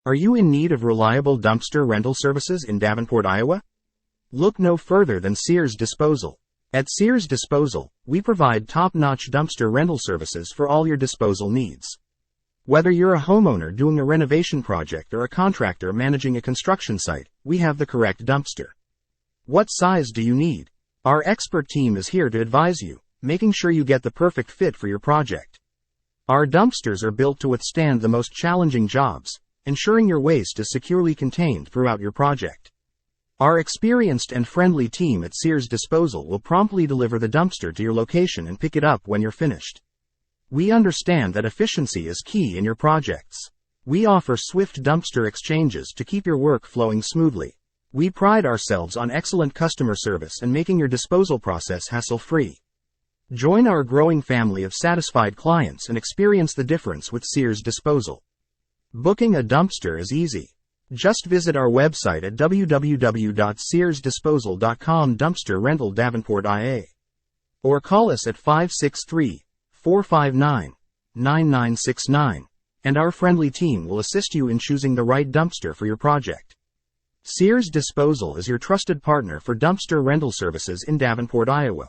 Are you in need of reliable dumpster rental services in Davenport, Iowa? Look no further than Sears Disposal. At Sears Disposal, we provide top-notch dumpster rental services for all your disposal needs. Whether you're a homeowner doing a renovation project or a contractor managing a construction site, we have the correct dumpster. What size do you need? Our expert team is here to advise you, making sure you get the perfect fit for your project. Our dumpsters are built to withstand the most challenging jobs, ensuring your waste is securely contained throughout your project. Our experienced and friendly team at Sears Disposal will promptly deliver the dumpster to your location and pick it up when you're finished. We understand that efficiency is key in your projects. We offer swift dumpster exchanges to keep your work flowing smoothly. We pride ourselves on excellent customer service and making your disposal process hassle-free. Join our growing family of satisfied clients and experience the difference with Sears Disposal. Booking a dumpster is easy. Just visit our website at www.searsdisposal.com dumpster rental Davenport IA. Or call us at 563-459-9969, and our friendly team will assist you in choosing the right dumpster for your project. Sears Disposal is your trusted partner for dumpster rental services in Davenport, Iowa.